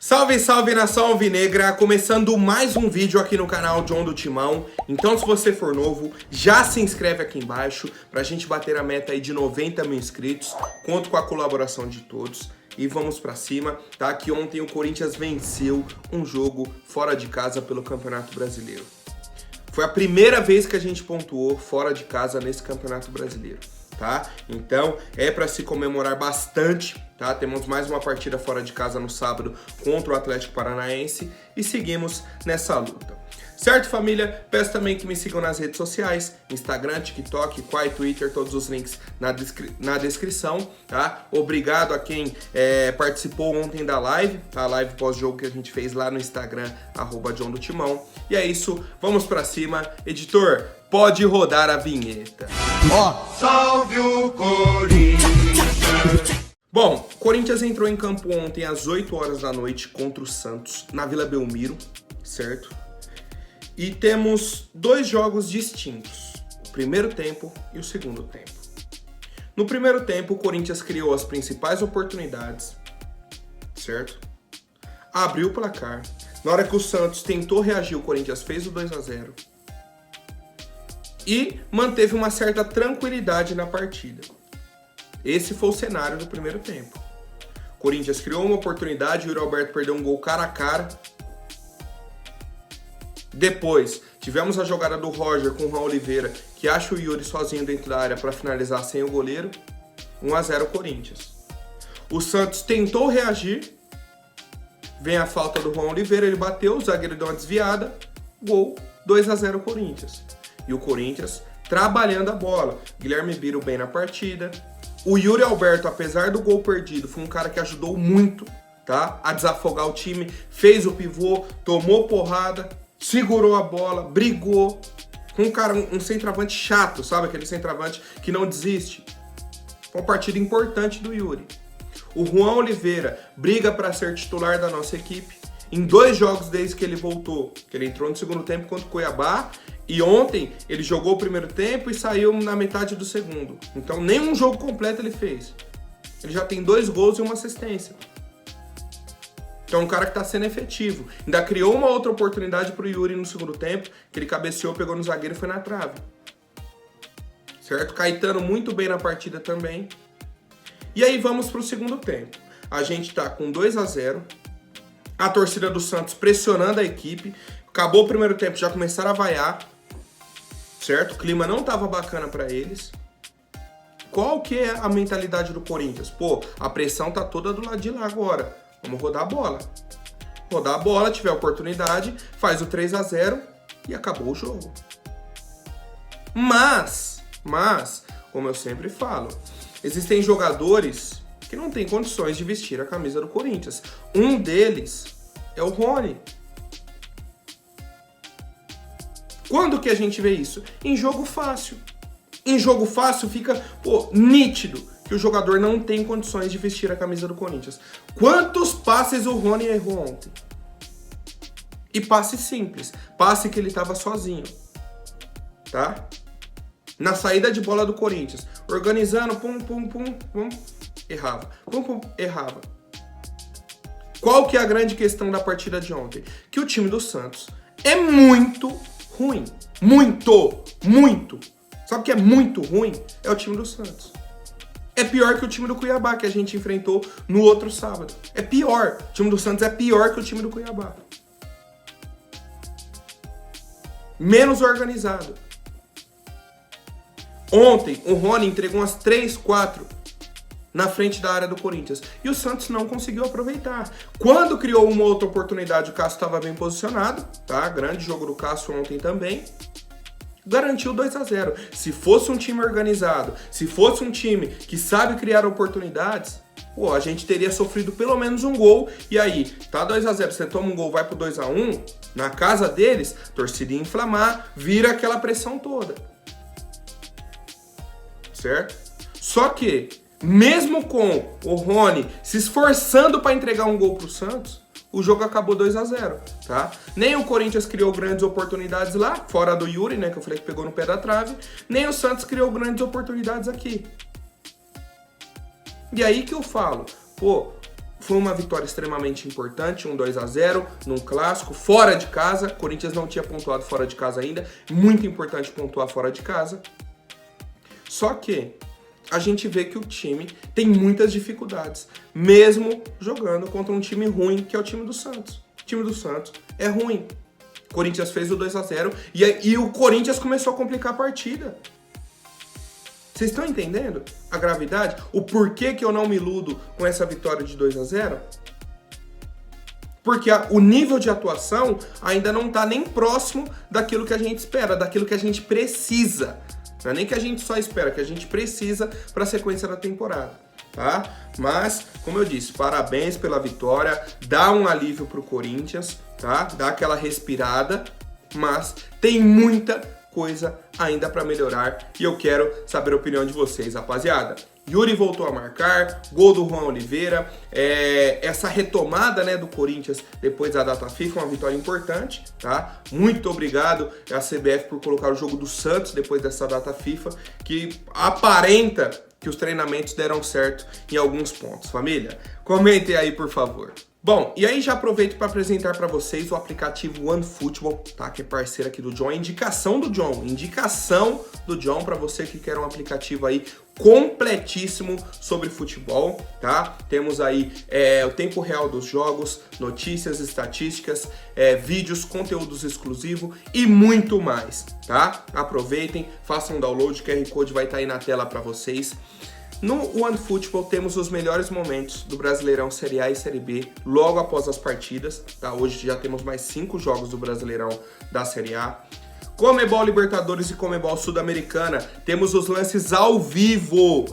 Salve, salve nação alvinegra, começando mais um vídeo aqui no canal John do Timão. Então se você for novo, já se inscreve aqui embaixo pra gente bater a meta aí de 90 mil inscritos. Conto com a colaboração de todos e vamos pra cima, tá? Que ontem o Corinthians venceu um jogo fora de casa pelo Campeonato Brasileiro. Foi a primeira vez que a gente pontuou fora de casa nesse Campeonato Brasileiro, tá? Então é para se comemorar bastante, tá? Temos mais uma partida fora de casa no sábado contra o Atlético Paranaense e seguimos nessa luta. Certo, família? Peço também que me sigam nas redes sociais, Instagram, TikTok, Quai, Twitter, todos os links na descrição, tá? Obrigado a quem participou ontem da live, tá? A live pós-jogo que a gente fez lá no Instagram, @John do Timão. E é isso, vamos pra cima. Editor, pode rodar a vinheta. Salve o Corinthians! Bom, o Corinthians entrou em campo ontem às 8 horas da noite contra o Santos, na Vila Belmiro, certo? E temos dois jogos distintos, o primeiro tempo e o segundo tempo. No primeiro tempo, o Corinthians criou as principais oportunidades, certo? Abriu o placar. Na hora que o Santos tentou reagir, o Corinthians fez o 2-0. E manteve uma certa tranquilidade na partida. Esse foi o cenário do primeiro tempo. O Corinthians criou uma oportunidade, o Yuri Alberto perdeu um gol cara a cara. Depois, tivemos a jogada do Roger com o Juan Oliveira, que acha o Yuri sozinho dentro da área para finalizar sem o goleiro. 1-0 Corinthians. O Santos tentou reagir. Vem a falta do Juan Oliveira, ele bateu, o zagueiro deu uma desviada. Gol, 2-0 Corinthians. E o Corinthians trabalhando a bola. Guilherme Biro bem na partida. O Yuri Alberto, apesar do gol perdido, foi um cara que ajudou muito, tá? A desafogar o time. Fez o pivô, tomou porrada. Segurou a bola, brigou com um cara, um centroavante chato, sabe? Aquele centroavante que não desiste. Uma partida importante do Yuri. O Juan Oliveira briga para ser titular da nossa equipe. Em 2 jogos desde que ele voltou, que ele entrou no segundo tempo contra o Cuiabá, e ontem ele jogou o primeiro tempo e saiu na metade do segundo. Então nem um jogo completo ele fez. Ele já tem 2 gols e uma assistência. Então é um cara que está sendo efetivo. Ainda criou uma outra oportunidade para o Yuri no segundo tempo, que ele cabeceou, pegou no zagueiro e foi na trave. Certo? Caetano muito bem na partida também. E aí vamos para o segundo tempo. A gente está com 2-0. A torcida do Santos pressionando a equipe. Acabou o primeiro tempo, já começaram a vaiar. Certo? O clima não estava bacana para eles. Qual que é a mentalidade do Corinthians? Pô, a pressão tá toda do lado de lá agora. Vamos rodar a bola. Rodar a bola, tiver oportunidade, faz o 3-0 e acabou o jogo. Mas, como eu sempre falo, existem jogadores que não têm condições de vestir a camisa do Corinthians. Um deles é o Rony. Quando que a gente vê isso? Em jogo fácil. Em jogo fácil fica, nítido que o jogador não tem condições de vestir a camisa do Corinthians. Quantos passes o Rony errou ontem? E passe simples. Passe que ele estava sozinho. Tá? Na saída de bola do Corinthians. Organizando, pum, errava. Errava. Qual que é a grande questão da partida de ontem? Que o time do Santos é muito ruim. Muito. Sabe o que é muito ruim? É o time do Santos. É pior que o time do Cuiabá, que a gente enfrentou no outro sábado. É pior. O time do Santos é pior que o time do Cuiabá. Menos organizado. Ontem, o Rony entregou umas 3, 4 na frente da área do Corinthians. E o Santos não conseguiu aproveitar. Quando criou uma outra oportunidade, o Cássio estava bem posicionado. Tá? Grande jogo do Cássio ontem também. Garantiu 2-0. Se fosse um time organizado, se fosse um time que sabe criar oportunidades, a gente teria sofrido pelo menos um gol. E aí, tá 2-0, você toma um gol, vai pro 2-1, na casa deles, torcida ia inflamar, vira aquela pressão toda. Certo? Só que, mesmo com o Rony se esforçando para entregar um gol pro Santos, o jogo acabou 2-0, tá? Nem o Corinthians criou grandes oportunidades lá, fora do Yuri, né, que eu falei que pegou no pé da trave, nem o Santos criou grandes oportunidades aqui. E aí que eu falo, Foi uma vitória extremamente importante, um 2-0 num clássico, fora de casa. O Corinthians não tinha pontuado fora de casa ainda. Muito importante pontuar fora de casa. Só que a gente vê que o time tem muitas dificuldades, mesmo jogando contra um time ruim, que é o time do Santos. O time do Santos é ruim. O Corinthians fez o 2-0 e o Corinthians começou a complicar a partida. Vocês estão entendendo a gravidade? O porquê que eu não me iludo com essa vitória de 2-0? Porque o nível de atuação ainda não está nem próximo daquilo que a gente espera, daquilo que a gente precisa. Não é nem que a gente só espera, que a gente precisa para a sequência da temporada, tá? Mas, como eu disse, parabéns pela vitória, dá um alívio pro Corinthians, tá? Dá aquela respirada, mas tem muita coisa ainda para melhorar e eu quero saber a opinião de vocês, rapaziada. Yuri voltou a marcar, gol do Juan Oliveira, essa retomada, né, do Corinthians depois da data FIFA, uma vitória importante, tá? Muito obrigado à CBF por colocar o jogo do Santos depois dessa data FIFA, que aparenta que os treinamentos deram certo em alguns pontos. Família, comentem aí, por favor. Bom, e aí já aproveito para apresentar para vocês o aplicativo OneFootball, tá? Que é parceiro aqui do John, indicação do John para você que quer um aplicativo aí completíssimo sobre futebol, tá? Temos aí o tempo real dos jogos, notícias, estatísticas, vídeos, conteúdos exclusivos e muito mais, tá? Aproveitem, façam um download, o QR Code vai estar aí na tela para vocês. No OneFootball temos os melhores momentos do Brasileirão Série A e Série B logo após as partidas, tá? Hoje já temos mais 5 jogos do Brasileirão da Série A. Comebol Libertadores e Comebol Sul-Americana, temos os lances ao vivo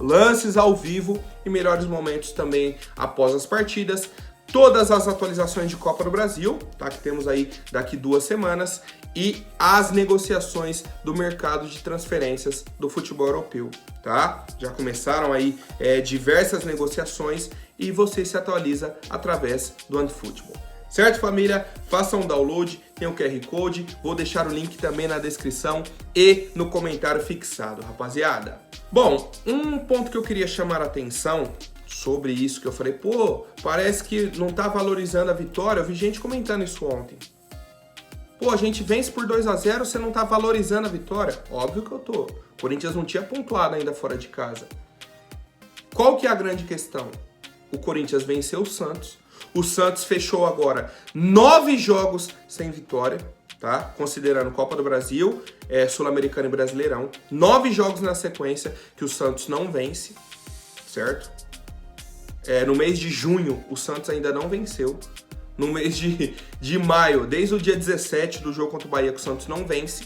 e melhores momentos também após as partidas. Todas as atualizações de Copa do Brasil, tá? Que temos aí daqui 2 semanas, e as negociações do mercado de transferências do futebol europeu, tá? Já começaram aí diversas negociações e você se atualiza através do OneFootball. Certo, família? Façam um download, tem o QR Code, vou deixar o link também na descrição e no comentário fixado, rapaziada. Bom, um ponto que eu queria chamar a atenção sobre isso que eu falei, pô, parece que não tá valorizando a vitória. Eu vi gente comentando isso ontem. Pô, a gente vence por 2-0, você não tá valorizando a vitória? Óbvio que eu tô. O Corinthians não tinha pontuado ainda fora de casa. Qual que é a grande questão? O Corinthians venceu o Santos. O Santos fechou agora 9 jogos sem vitória, tá? Considerando Copa do Brasil, Sul-Americano e Brasileirão. 9 jogos na sequência que o Santos não vence, certo? No mês de junho, o Santos ainda não venceu. No mês de maio, desde o dia 17 do jogo contra o Bahia, que o Santos não vence.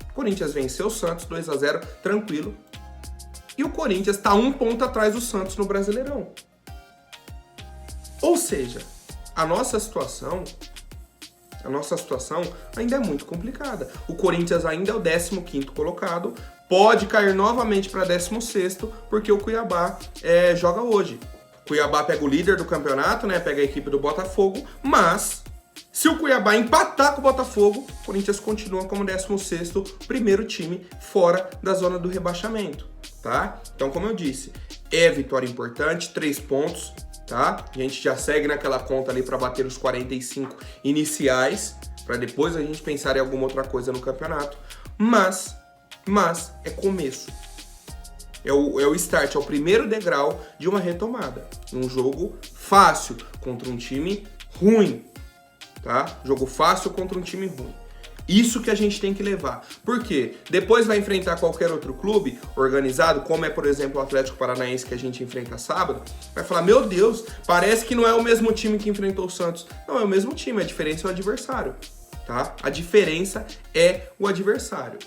O Corinthians venceu o Santos 2-0, tranquilo. E o Corinthians está 1 ponto atrás do Santos no Brasileirão. Ou seja, a nossa situação ainda é muito complicada. O Corinthians ainda é o 15º colocado, pode cair novamente para 16º, porque o Cuiabá joga hoje. Cuiabá pega o líder do campeonato, né? Pega a equipe do Botafogo, mas se o Cuiabá empatar com o Botafogo, o Corinthians continua como 16º, primeiro time fora da zona do rebaixamento, tá? Então, como eu disse, vitória importante, 3 pontos, tá? A gente já segue naquela conta ali para bater os 45 iniciais, para depois a gente pensar em alguma outra coisa no campeonato, mas é começo. É o start, é o primeiro degrau de uma retomada. Um jogo fácil contra um time ruim, tá? Jogo fácil contra um time ruim. Isso que a gente tem que levar. Por quê? Depois vai enfrentar qualquer outro clube organizado, como é, por exemplo, o Atlético Paranaense que a gente enfrenta sábado, vai falar, meu Deus, parece que não é o mesmo time que enfrentou o Santos. Não, é o mesmo time, a diferença é o adversário, tá? A diferença é o adversário.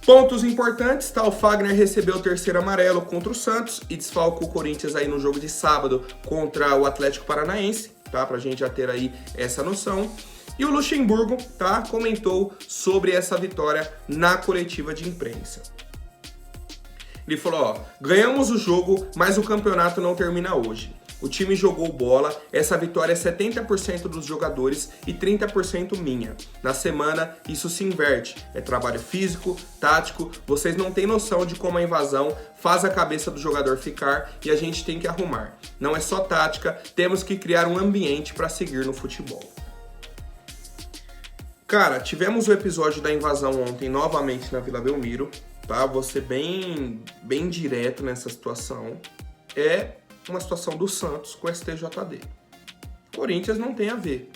Pontos importantes, tá? O Fagner recebeu o 3º amarelo contra o Santos e desfalcou o Corinthians aí no jogo de sábado contra o Atlético Paranaense, tá? Pra gente já ter aí essa noção. E o Luxemburgo, tá? Comentou sobre essa vitória na coletiva de imprensa. Ele falou, ganhamos o jogo, mas o campeonato não termina hoje. O time jogou bola, essa vitória é 70% dos jogadores e 30% minha. Na semana, isso se inverte. É trabalho físico, tático, vocês não têm noção de como a invasão faz a cabeça do jogador ficar e a gente tem que arrumar. Não é só tática, temos que criar um ambiente para seguir no futebol. Cara, tivemos o episódio da invasão ontem novamente na Vila Belmiro, tá? Vou ser bem direto nessa situação. É uma situação do Santos com o STJD. Corinthians não tem a ver,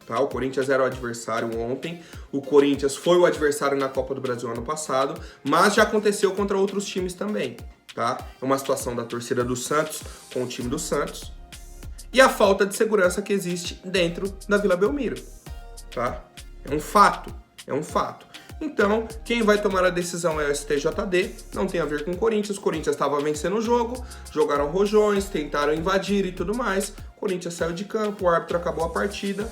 tá? O Corinthians era o adversário ontem, o Corinthians foi o adversário na Copa do Brasil ano passado, mas já aconteceu contra outros times também, tá? É uma situação da torcida do Santos com o time do Santos e a falta de segurança que existe dentro da Vila Belmiro, tá? É um fato. Então, quem vai tomar a decisão é o STJD, não tem a ver com o Corinthians estava vencendo o jogo, jogaram rojões, tentaram invadir e tudo mais, o Corinthians saiu de campo, o árbitro acabou a partida,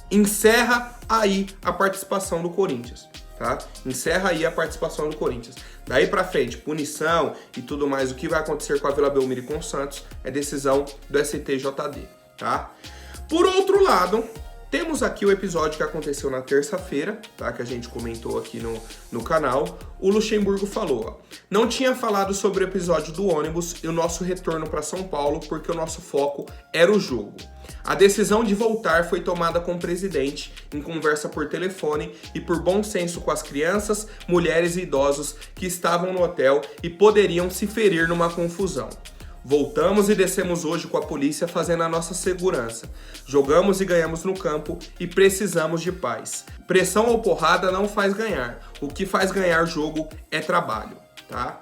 encerra aí a participação do Corinthians, tá? Encerra aí a participação do Corinthians. Daí pra frente, punição e tudo mais, o que vai acontecer com a Vila Belmiro e com o Santos é decisão do STJD, tá? Por outro lado, temos aqui o episódio que aconteceu na terça-feira, tá? Que a gente comentou aqui no canal. O Luxemburgo falou, ó, não tinha falado sobre o episódio do ônibus e o nosso retorno para São Paulo porque o nosso foco era o jogo. A decisão de voltar foi tomada com o presidente em conversa por telefone e por bom senso com as crianças, mulheres e idosos que estavam no hotel e poderiam se ferir numa confusão. Voltamos e descemos hoje com a polícia fazendo a nossa segurança. Jogamos e ganhamos no campo e precisamos de paz. Pressão ou porrada não faz ganhar. O que faz ganhar jogo é trabalho, tá?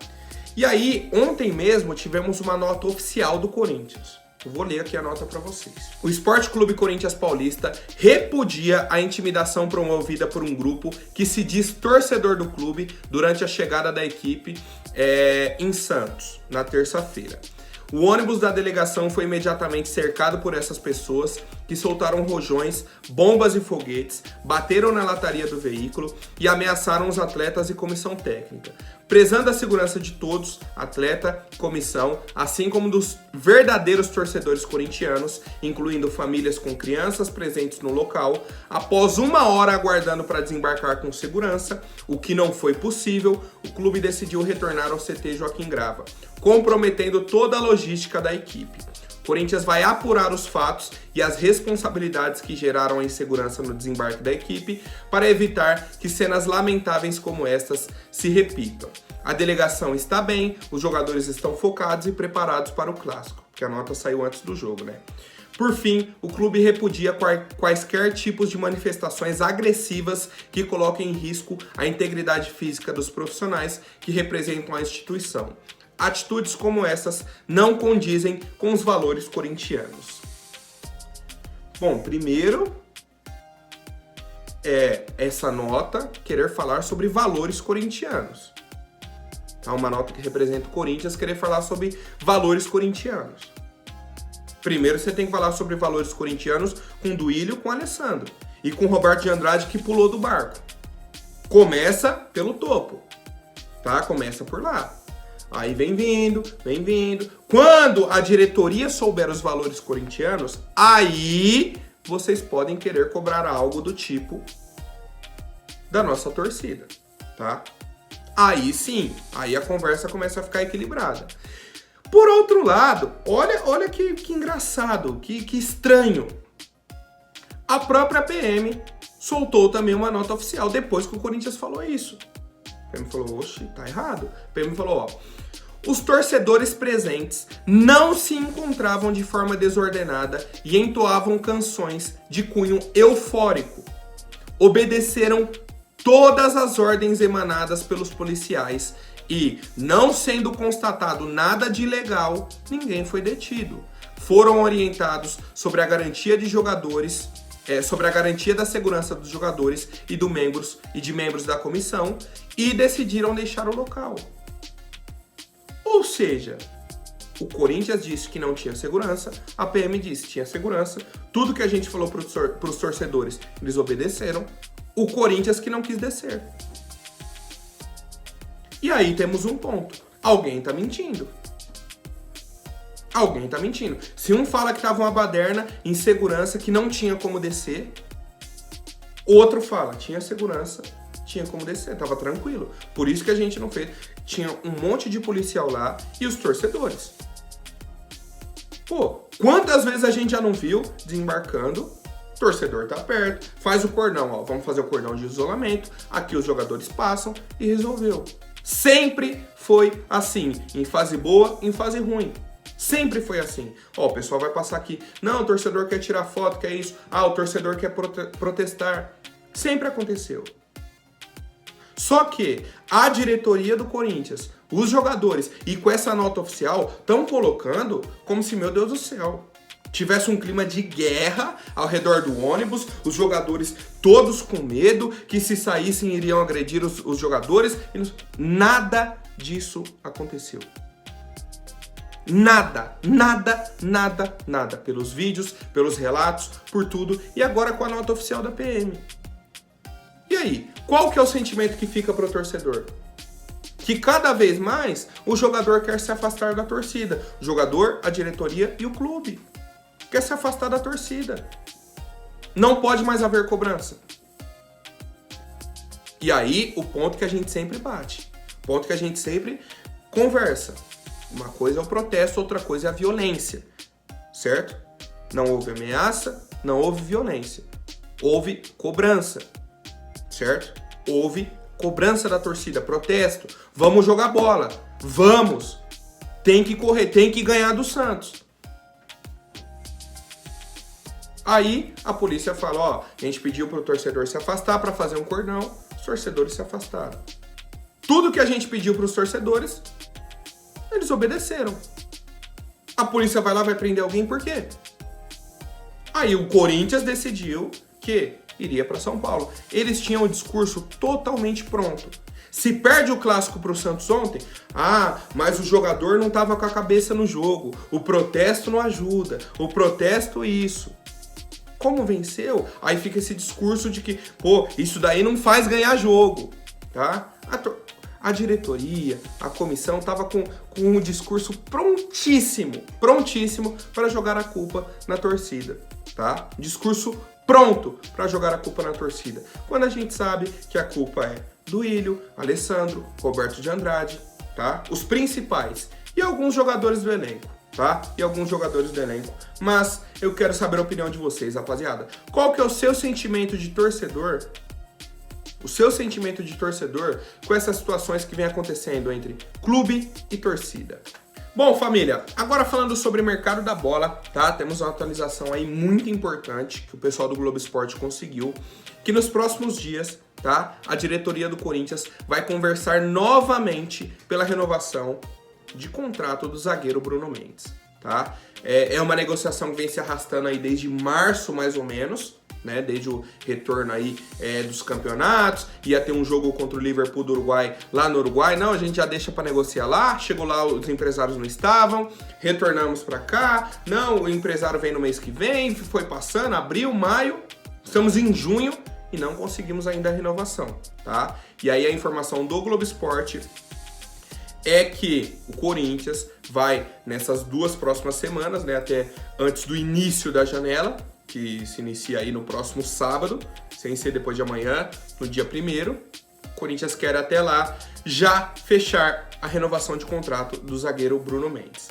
E aí, ontem mesmo tivemos uma nota oficial do Corinthians. Eu vou ler aqui a nota para vocês. O Esporte Clube Corinthians Paulista repudia a intimidação promovida por um grupo que se diz torcedor do clube durante a chegada da equipe em Santos, na terça-feira. O ônibus da delegação foi imediatamente cercado por essas pessoas que soltaram rojões, bombas e foguetes, bateram na lataria do veículo e ameaçaram os atletas e comissão técnica. Prezando a segurança de todos, atleta, comissão, assim como dos verdadeiros torcedores corintianos, incluindo famílias com crianças presentes no local, após 1 hora aguardando para desembarcar com segurança, o que não foi possível, o clube decidiu retornar ao CT Joaquim Grava, comprometendo toda a logística da equipe. O Corinthians vai apurar os fatos e as responsabilidades que geraram a insegurança no desembarque da equipe para evitar que cenas lamentáveis como estas se repitam. A delegação está bem, os jogadores estão focados e preparados para o clássico, porque a nota saiu antes do jogo, né? Por fim, o clube repudia quaisquer tipos de manifestações agressivas que coloquem em risco a integridade física dos profissionais que representam a instituição. Atitudes como essas não condizem com os valores corintianos. Bom, primeiro essa nota querer falar sobre valores corintianos. Tá? Uma nota que representa o Corinthians querer falar sobre valores corintianos. Primeiro você tem que falar sobre valores corintianos com o Duílio, com o Alessandro e com o Roberto de Andrade que pulou do barco. Começa pelo topo, tá? Começa por lá. Aí vem vindo. Quando a diretoria souber os valores corintianos, aí vocês podem querer cobrar algo do tipo da nossa torcida, tá? Aí sim, aí a conversa começa a ficar equilibrada. Por outro lado, olha que engraçado, que estranho. A própria PM soltou também uma nota oficial depois que o Corinthians falou isso. A PM falou, oxe, tá errado. A PM falou, ó, os torcedores presentes não se encontravam de forma desordenada e entoavam canções de cunho eufórico. Obedeceram todas as ordens emanadas pelos policiais e, não sendo constatado nada de ilegal, ninguém foi detido. Foram orientados sobre a garantia de jogadores, sobre a garantia da segurança dos jogadores e de membros da comissão e decidiram deixar o local. Ou seja, o Corinthians disse que não tinha segurança, a PM disse que tinha segurança, tudo que a gente falou para os torcedores, eles obedeceram, o Corinthians que não quis descer. E aí temos um ponto, alguém está mentindo. alguém tá mentindo. Se um fala que tava uma baderna em segurança que não tinha como descer, outro fala, tinha segurança, tinha como descer, tava tranquilo. Por isso que a gente não fez. Tinha um monte de policial lá e os torcedores. Pô, quantas vezes a gente já não viu desembarcando? O torcedor tá perto, faz o cordão, ó, vamos fazer o cordão de isolamento, aqui os jogadores passam e resolveu. Sempre foi assim, em fase boa, em fase ruim. Sempre foi assim. Ó, o pessoal vai passar aqui. Não, o torcedor quer tirar foto, quer isso. Ah, o torcedor quer protestar. Sempre aconteceu. Só que a diretoria do Corinthians, os jogadores, e com essa nota oficial, estão colocando como se, meu Deus do céu, tivesse um clima de guerra ao redor do ônibus, os jogadores todos com medo, que se saíssem iriam agredir os jogadores. Nada disso aconteceu. Nada, nada, nada, nada. Pelos vídeos, pelos relatos, por tudo. E agora com a nota oficial da PM. E aí, qual que é o sentimento que fica pro torcedor? Que cada vez mais o jogador quer se afastar da torcida. O jogador, a diretoria e o clube. Quer se afastar da torcida. Não pode mais haver cobrança. E aí, o ponto que a gente sempre bate. O ponto que a gente sempre conversa. Uma coisa é o protesto, outra coisa é a violência. Certo? Não houve ameaça, não houve violência. Houve cobrança. Certo? Houve cobrança da torcida, protesto. Vamos jogar bola. Vamos. Tem que correr, tem que ganhar do Santos. Aí a polícia fala, ó, a gente pediu pro torcedor se afastar para fazer um cordão, os torcedores se afastaram. Tudo que a gente pediu pros torcedores, eles obedeceram. A polícia vai lá, vai prender alguém, por quê? Aí o Corinthians decidiu que iria para São Paulo. Eles tinham o discurso totalmente pronto. Se perde o clássico pro Santos ontem, mas o jogador não tava com a cabeça no jogo, o protesto não ajuda, o protesto isso. Como venceu? Aí fica esse discurso de que, pô, isso daí não faz ganhar jogo, tá? A diretoria, a comissão tava com um discurso prontíssimo para jogar a culpa na torcida, tá? Discurso pronto para jogar a culpa na torcida. Quando a gente sabe que a culpa é do Ilho, Alessandro, Roberto de Andrade, tá? Os principais e alguns jogadores do elenco. Tá? E alguns jogadores do elenco. Mas eu quero saber a opinião de vocês, rapaziada. Qual que é o seu sentimento de torcedor? O seu sentimento de torcedor com essas situações que vem acontecendo entre clube e torcida. Bom, família, agora falando sobre o mercado da bola, tá? Temos uma atualização aí muito importante que o pessoal do Globo Esporte conseguiu, que nos próximos dias, tá? A diretoria do Corinthians vai conversar novamente pela renovação de contrato do zagueiro Bruno Mendes, tá? É uma negociação que vem se arrastando aí desde março, mais ou menos, né? Desde o retorno aí dos campeonatos, ia ter um jogo contra o Liverpool do Uruguai lá no Uruguai, não, a gente já deixa para negociar lá, chegou lá, os empresários não estavam, retornamos para cá, não, o empresário vem no mês que vem, foi passando, abril, maio, estamos em junho e não conseguimos ainda a renovação, tá? E aí a informação do Globo Esporte é que o Corinthians vai, nessas duas próximas semanas, né, até antes do início da janela, que se inicia aí no próximo sábado, sem ser depois de amanhã, no dia 1º, o Corinthians quer até lá já fechar a renovação de contrato do zagueiro Bruno Mendes.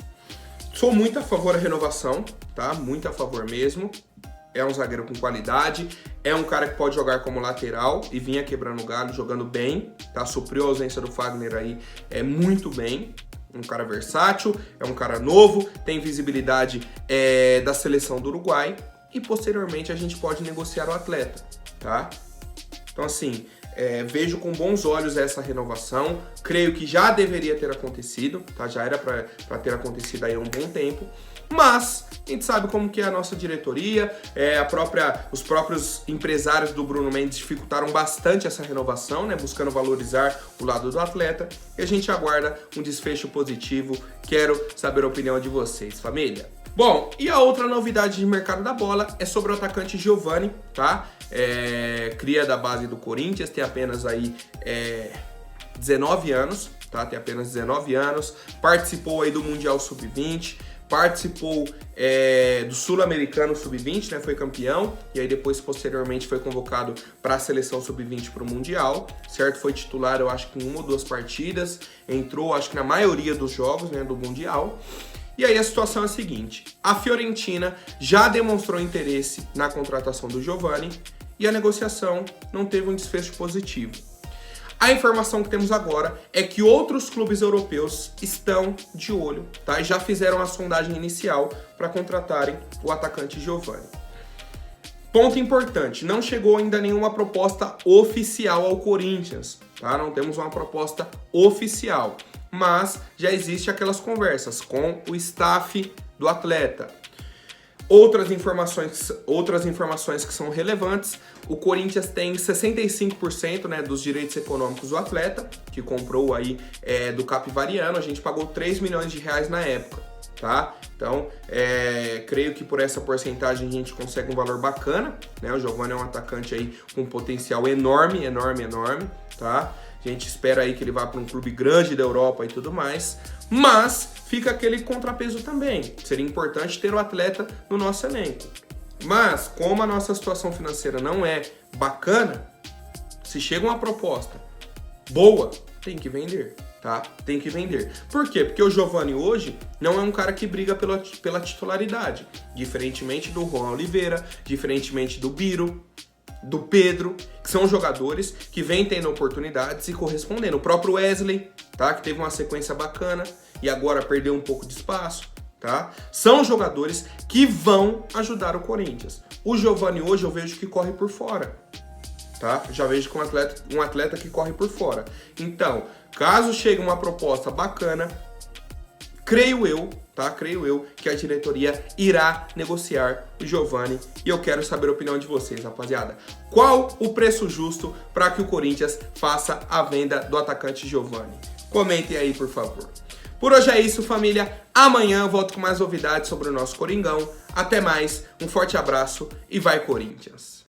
Sou muito a favor da renovação, tá? Muito a favor mesmo. É um zagueiro com qualidade, é um cara que pode jogar como lateral e vinha quebrando o galho, jogando bem, tá? Supriu a ausência do Fagner aí muito bem. Um cara versátil, é um cara novo, tem visibilidade da seleção do Uruguai e posteriormente a gente pode negociar o atleta, tá? Então assim, vejo com bons olhos essa renovação, creio que já deveria ter acontecido, tá? Já era para ter acontecido aí há um bom tempo. Mas a gente sabe como que é a nossa diretoria, os próprios empresários do Bruno Mendes dificultaram bastante essa renovação, né, buscando valorizar o lado do atleta, e a gente aguarda um desfecho positivo. Quero saber a opinião de vocês, família. Bom, e a outra novidade de mercado da bola é sobre o atacante Giovani, tá? Cria da base do Corinthians, tem apenas aí 19 anos, tá? Tem apenas 19 anos, participou aí do Mundial Sub-20, participou do Sul-Americano Sub-20, né? Foi campeão, e aí depois, posteriormente, foi convocado para a seleção Sub-20 para o Mundial, certo? Foi titular, eu acho que em 1 ou 2 partidas, entrou, acho que na maioria dos jogos, né, do Mundial. E aí a situação é a seguinte, a Fiorentina já demonstrou interesse na contratação do Giovani e a negociação não teve um desfecho positivo. A informação que temos agora é que outros clubes europeus estão de olho, tá? E já fizeram a sondagem inicial para contratarem o atacante Giovani. Ponto importante, não chegou ainda nenhuma proposta oficial ao Corinthians, tá? Não temos uma proposta oficial, mas já existe aquelas conversas com o staff do atleta. Outras informações que são relevantes, o Corinthians tem 65%, né, dos direitos econômicos do atleta, que comprou aí do Capivariano. A gente pagou 3 milhões de reais na época, tá? Então, creio que por essa porcentagem a gente consegue um valor bacana, né? O Giovani é um atacante aí com um potencial enorme, tá? A gente espera aí que ele vá para um clube grande da Europa e tudo mais, mas fica aquele contrapeso também. Seria importante ter o atleta no nosso elenco. Mas, como a nossa situação financeira não é bacana, se chega uma proposta boa, tem que vender, tá? Tem que vender. Por quê? Porque o Giovani hoje não é um cara que briga pela titularidade. Diferentemente do Juan Oliveira, diferentemente do Biro, do Pedro, que são jogadores que vêm tendo oportunidades e correspondendo. O próprio Wesley, tá? Que teve uma sequência bacana e agora perdeu um pouco de espaço, tá? São jogadores que vão ajudar o Corinthians. O Giovani hoje eu vejo que corre por fora, tá? Já vejo que um atleta que corre por fora. Então, caso chegue uma proposta bacana, creio eu que a diretoria irá negociar o Giovani e eu quero saber a opinião de vocês, rapaziada. Qual o preço justo para que o Corinthians faça a venda do atacante Giovani? Comentem aí, por favor. Por hoje é isso, família. Amanhã eu volto com mais novidades sobre o nosso Coringão. Até mais, um forte abraço e vai Corinthians!